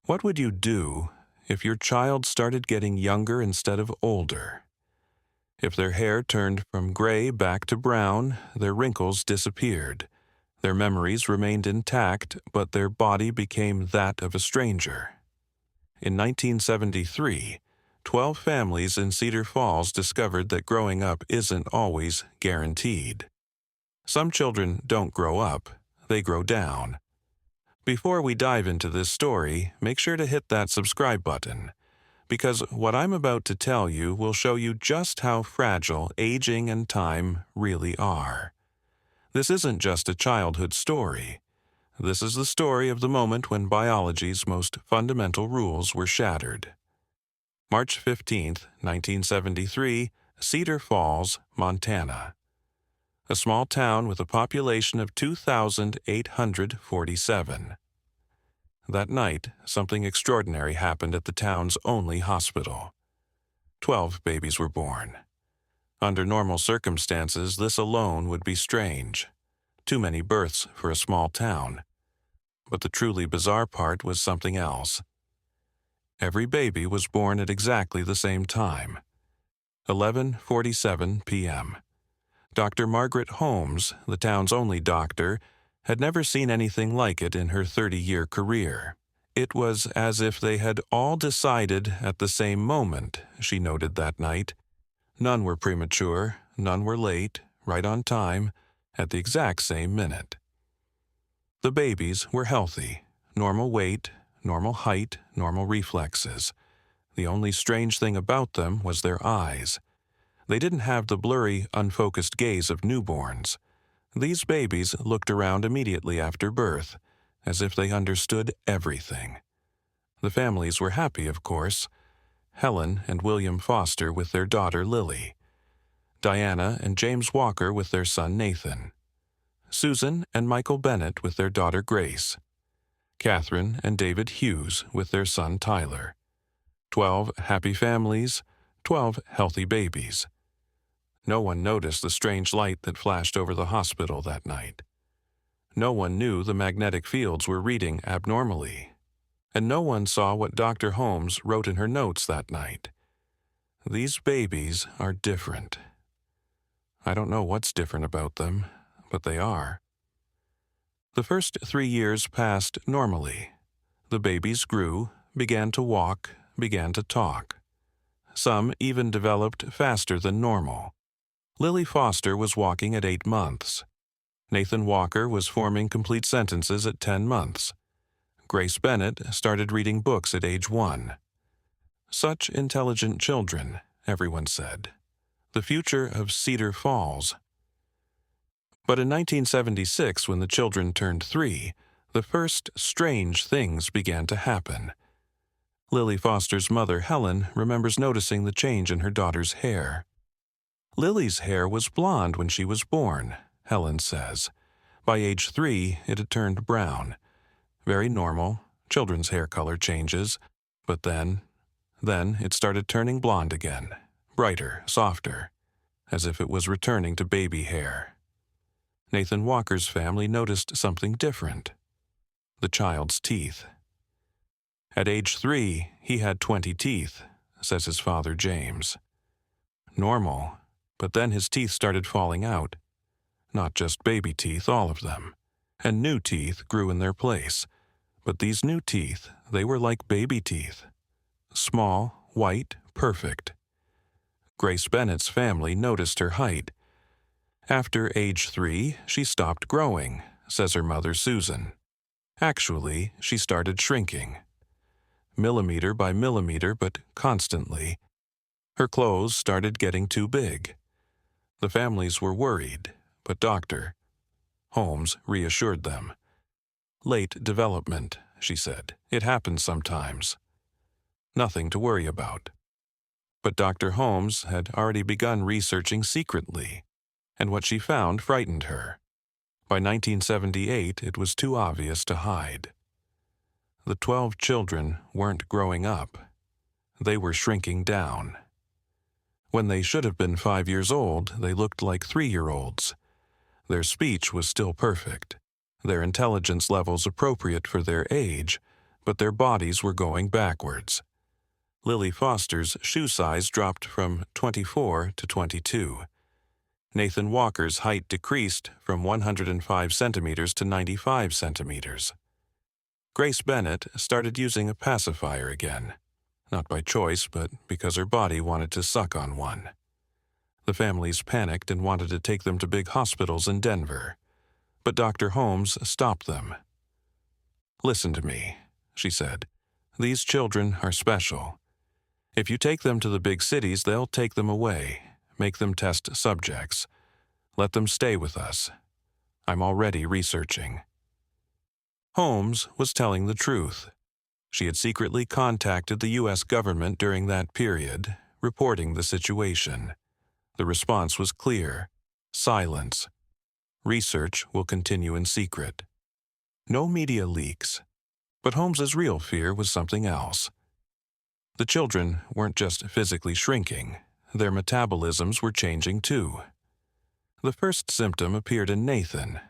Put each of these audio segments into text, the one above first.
What would you do if your child started getting younger instead of older? If their hair turned from gray back to brown, their wrinkles disappeared. Their memories remained intact, but their body became that of a stranger. In 1973, 12 families in Cedar Falls discovered that growing up isn't always guaranteed. Some children don't grow up, they grow down. Before we dive into this story, make sure to hit that subscribe button, because what I'm about to tell you will show you just how fragile aging and time really are. This isn't just a childhood story. This is the story of the moment when biology's most fundamental rules were shattered. March 15, 1973, Cedar Falls, Montana. A small town with a population of 2,847. That night, something extraordinary happened at the town's only hospital. 12 babies were born. Under normal circumstances, this alone would be strange. Too many births for a small town. But the truly bizarre part was something else. Every baby was born at exactly the same time, 11:47 p.m. Dr. Margaret Holmes, the town's only doctor, had never seen anything like it in her 30-year career. It was as if they had all decided at the same moment, she noted that night. None were premature, none were late, right on time, at the exact same minute. The babies were healthy, normal weight, normal height, normal reflexes. The only strange thing about them was their eyes. They didn't have the blurry, unfocused gaze of newborns. These babies looked around immediately after birth, as if they understood everything. The families were happy, of course. Helen and William Foster with their daughter Lily. Diana and James Walker with their son Nathan. Susan and Michael Bennett with their daughter Grace. Catherine and David Hughes with their son Tyler. 12 happy families, 12 healthy babies. No one noticed the strange light that flashed over the hospital that night. No one knew the magnetic fields were reading abnormally. And no one saw what Dr. Holmes wrote in her notes that night. These babies are different. I don't know what's different about them, but they are. The first 3 years passed normally. The babies grew, began to walk, began to talk. Some even developed faster than normal. Lily Foster was walking at 8 months. Nathan Walker was forming complete sentences at 10 months. Grace Bennett started reading books at age 1. Such intelligent children, everyone said. The future of Cedar Falls. But in 1976, when the children turned 3, the first strange things began to happen. Lily Foster's mother, Helen, remembers noticing the change in her daughter's hair. Lily's hair was blonde when she was born, Helen says. By age 3, it had turned brown. Very normal, children's hair color changes, but then it started turning blonde again, brighter, softer, as if it was returning to baby hair. Nathan Walker's family noticed something different. The child's teeth. At age 3, he had 20 teeth, says his father James. Normal, but then his teeth started falling out. Not just baby teeth, all of them. And new teeth grew in their place. But these new teeth, they were like baby teeth. Small, white, perfect. Grace Bennett's family noticed her height. After age 3, she stopped growing, says her mother Susan. Actually, she started shrinking. Millimeter by millimeter, but constantly. Her clothes started getting too big. The families were worried, but Dr. Holmes reassured them. Late development, she said. It happens sometimes. Nothing to worry about. But Dr. Holmes had already begun researching secretly, and what she found frightened her. By 1978, it was too obvious to hide. The 12 children weren't growing up. They were shrinking down. When they should have been 5 years old, they looked like 3-year-olds. Their speech was still perfect, their intelligence levels appropriate for their age, but their bodies were going backwards. Lily Foster's shoe size dropped from 24 to 22. Nathan Walker's height decreased from 105 centimeters to 95 centimeters. Grace Bennett started using a pacifier again, not by choice, but because her body wanted to suck on one. The families panicked and wanted to take them to big hospitals in Denver, but Dr. Holmes stopped them. "Listen to me," she said. "These children are special. If you take them to the big cities, they'll take them away, make them test subjects. Let them stay with us. I'm already researching." Holmes was telling the truth. She had secretly contacted the U.S. government during that period, reporting the situation. The response was clear: silence. Research will continue in secret. No media leaks. But Holmes's real fear was something else. The children weren't just physically shrinking. Their metabolisms were changing too. The first symptom appeared in Nathan.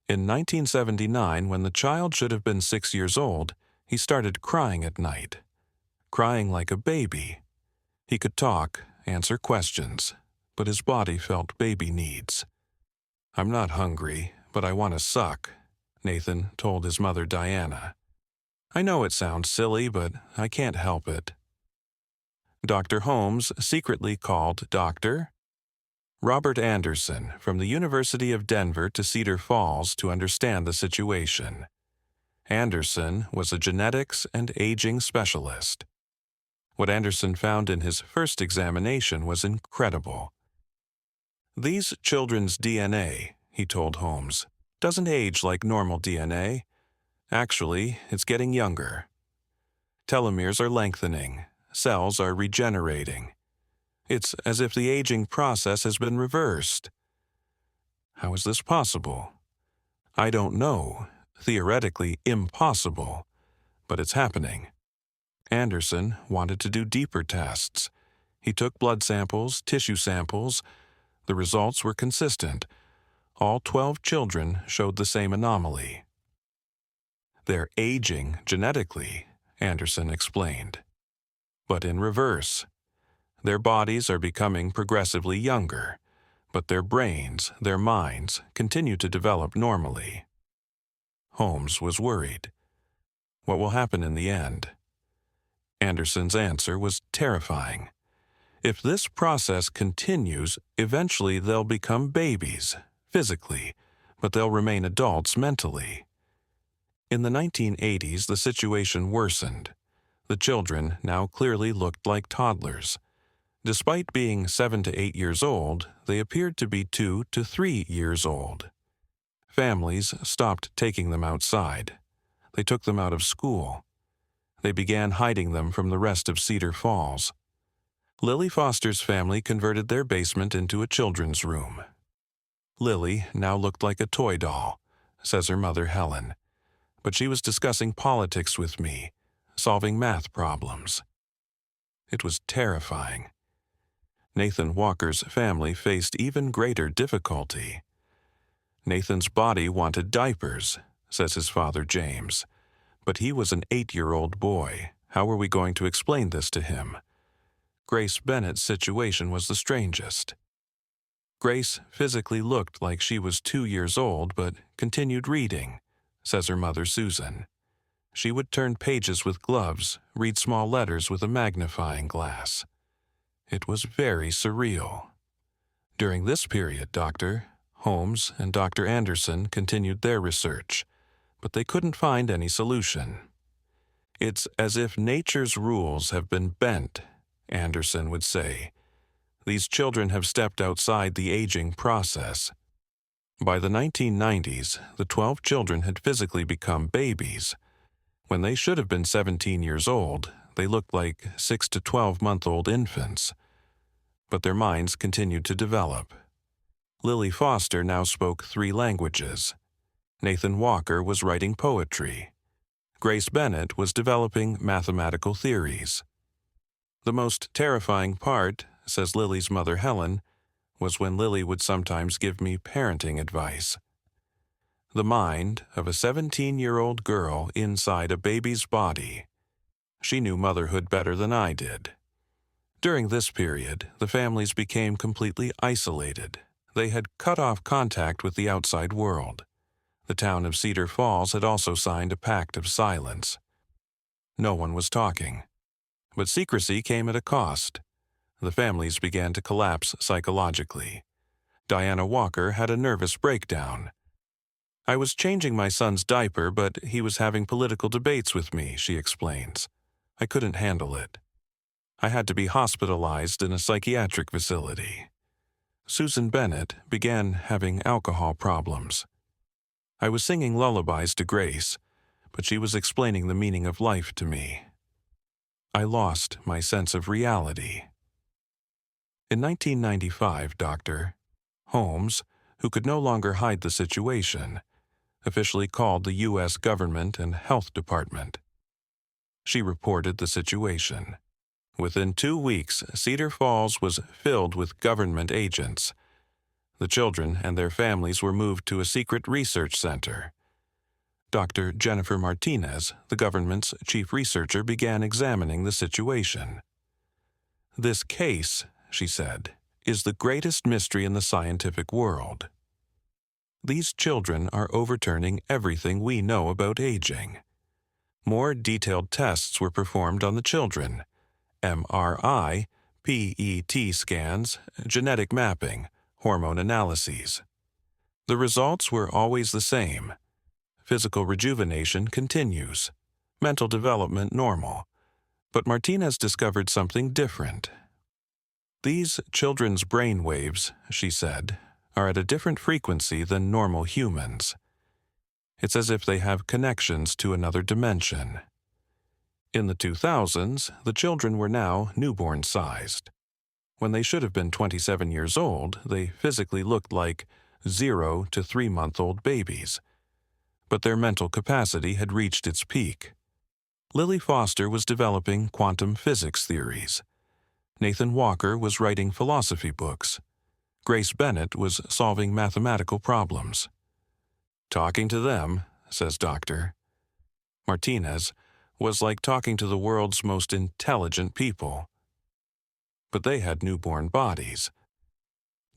In 1979, when the child should have been 6 years old, he started crying at night. Crying like a baby. He could talk, answer questions, but his body felt baby needs. "I'm not hungry, but I want to suck," Nathan told his mother Diana. "I know it sounds silly, but I can't help it." Dr. Holmes secretly called Dr. Robert Anderson from the University of Denver to Cedar Falls to understand the situation. Anderson was a genetics and aging specialist. What Anderson found in his first examination was incredible. "These children's DNA," he told Holmes, "doesn't age like normal DNA. Actually, it's getting younger. Telomeres are lengthening. Cells are regenerating. It's as if the aging process has been reversed." How is this possible? I don't know. Theoretically impossible. But it's happening. Anderson wanted to do deeper tests. He took blood samples, tissue samples. The results were consistent. All 12 children showed the same anomaly. "They're aging genetically," Anderson explained. "But in reverse. Their bodies are becoming progressively younger, but their brains, their minds, continue to develop normally." Holmes was worried. What will happen in the end? Anderson's answer was terrifying. If this process continues, eventually they'll become babies, physically, but they'll remain adults mentally. In the 1980s, the situation worsened. The children now clearly looked like toddlers. Despite being 7 to 8 years old, they appeared to be 2 to 3 years old. Families stopped taking them outside. They took them out of school. They began hiding them from the rest of Cedar Falls. Lily Foster's family converted their basement into a children's room. Lily now looked like a toy doll, says her mother Helen. But she was discussing politics with me, solving math problems. It was terrifying. Nathan Walker's family faced even greater difficulty. Nathan's body wanted diapers, says his father James. But he was an 8-year-old boy. How were we going to explain this to him? Grace Bennett's situation was the strangest. Grace physically looked like she was 2 years old, but continued reading, says her mother Susan. She would turn pages with gloves, read small letters with a magnifying glass. It was very surreal. During this period, Dr. Holmes and Dr. Anderson continued their research, but they couldn't find any solution. "It's as if nature's rules have been bent," Anderson would say. "These children have stepped outside the aging process." By the 1990s, the 12 children had physically become babies. When they should have been 17 years old, they looked like 6 to 12-month-old infants. But their minds continued to develop. Lily Foster now spoke 3 languages. Nathan Walker was writing poetry. Grace Bennett was developing mathematical theories. The most terrifying part, says Lily's mother Helen, was when Lily would sometimes give me parenting advice. the mind of a 17-year-old girl inside a baby's body. She knew motherhood better than I did. During this period, the families became completely isolated. They had cut off contact with the outside world. The town of Cedar Falls had also signed a pact of silence. No one was talking. But secrecy came at a cost. The families began to collapse psychologically. Diana Walker had a nervous breakdown. I was changing my son's diaper, but he was having political debates with me, she explains. I couldn't handle it. I had to be hospitalized in a psychiatric facility. Susan Bennett began having alcohol problems. I was singing lullabies to Grace, but she was explaining the meaning of life to me. I lost my sense of reality. In 1995, Dr. Holmes, who could no longer hide the situation, officially called the U.S. government and health department. She reported the situation. Within 2 weeks, Cedar Falls was filled with government agents. The children and their families were moved to a secret research center. Dr. Jennifer Martinez, the government's chief researcher, began examining the situation. "This case," she said, "is the greatest mystery in the scientific world. These children are overturning everything we know about aging. More detailed tests were performed on the children: MRI, PET scans, genetic mapping, hormone analyses. The results were always the same. Physical rejuvenation continues, mental development normal. But Martinez discovered something different. These children's brain waves," she said, "are at a different frequency than normal humans. It's as if they have connections to another dimension." In the 2000s, the children were now newborn-sized. When they should have been 27 years old, they physically looked like 0 to 3-month-old babies. But their mental capacity had reached its peak. Lily Foster was developing quantum physics theories. Nathan Walker was writing philosophy books. Grace Bennett was solving mathematical problems. "Talking to them," says Dr. Martinez, "was like talking to the world's most intelligent people." But they had newborn bodies.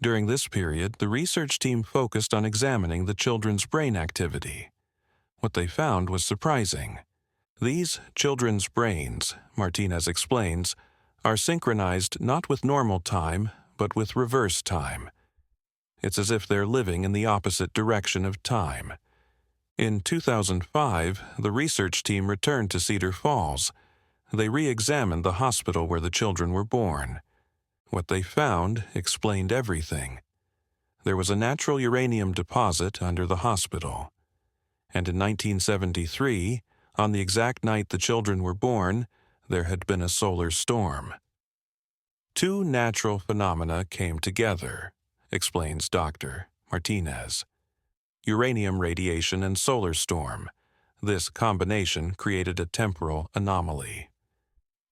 During this period, the research team focused on examining the children's brain activity. What they found was surprising. These children's brains, Martinez explains, are synchronized not with normal time, but with reverse time. It's as if they're living in the opposite direction of time. In 2005, the research team returned to Cedar Falls. They re-examined the hospital where the children were born. What they found explained everything. There was a natural uranium deposit under the hospital. And in 1973, on the exact night the children were born, there had been a solar storm. Two natural phenomena came together, explains Dr. Martinez. Uranium radiation and solar storm. This combination created a temporal anomaly.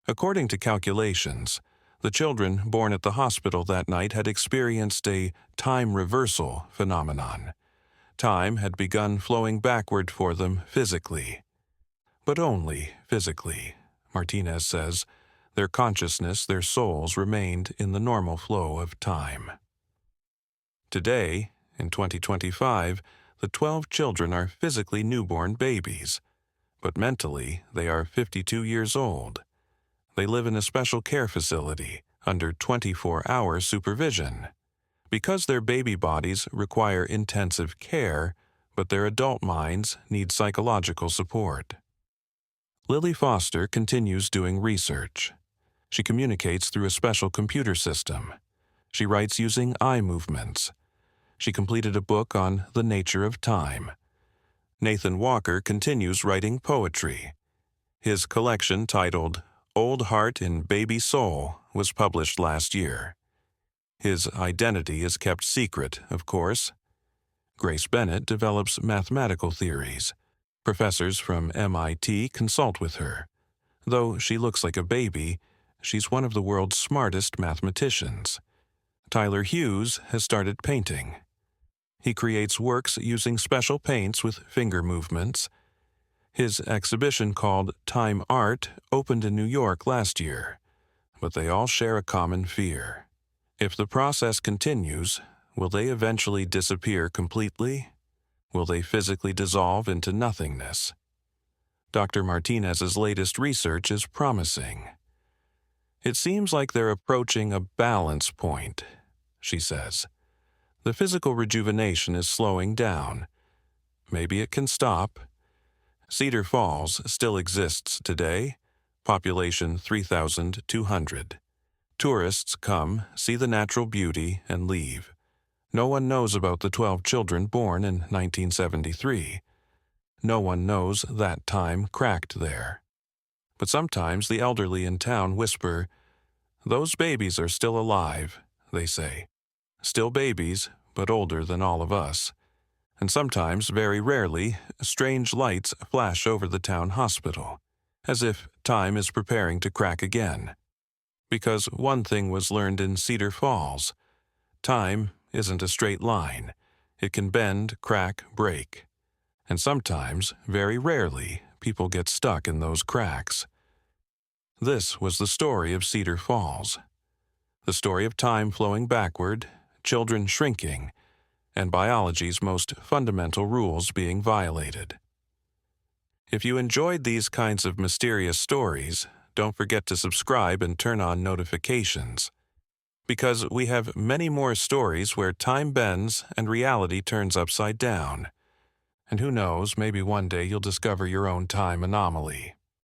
According to calculations, the children born at the hospital that night had experienced a time reversal phenomenon. Time had begun flowing backward for them physically. But only physically, Martinez says. Their consciousness, their souls remained in the normal flow of time. Today, in 2025, the 12 children are physically newborn babies, but mentally they are 52 years old. They live in a special care facility under 24-hour supervision. Because their baby bodies require intensive care, but their adult minds need psychological support. Lily Foster continues doing research. She communicates through a special computer system. She writes using eye movements. She completed a book on the nature of time. Nathan Walker continues writing poetry. His collection, titled Old Heart in Baby Soul, was published last year. His identity is kept secret, of course. Grace Bennett develops mathematical theories. Professors from MIT consult with her. Though she looks like a baby, she's one of the world's smartest mathematicians. Tyler Hughes has started painting. He creates works using special paints with finger movements. His exhibition called Time Art opened in New York last year, but they all share a common fear. If the process continues, will they eventually disappear completely? Will they physically dissolve into nothingness? Dr. Martinez's latest research is promising. It seems like they're approaching a balance point, she says. The physical rejuvenation is slowing down. Maybe it can stop. Cedar Falls still exists today, population 3,200. Tourists come, see the natural beauty, and leave. No one knows about the 12 children born in 1973. No one knows that time cracked there. But sometimes the elderly in town whisper, "Those babies are still alive," they say. Still babies, but older than all of us. And sometimes, very rarely, strange lights flash over the town hospital, as if time is preparing to crack again. Because one thing was learned in Cedar Falls: time isn't a straight line. It can bend, crack, break. And sometimes, very rarely, people get stuck in those cracks. This was the story of Cedar Falls. The story of time flowing backward, children shrinking, and biology's most fundamental rules being violated. If you enjoyed these kinds of mysterious stories, don't forget to subscribe and turn on notifications, because we have many more stories where time bends and reality turns upside down. And who knows, maybe one day you'll discover your own time anomaly.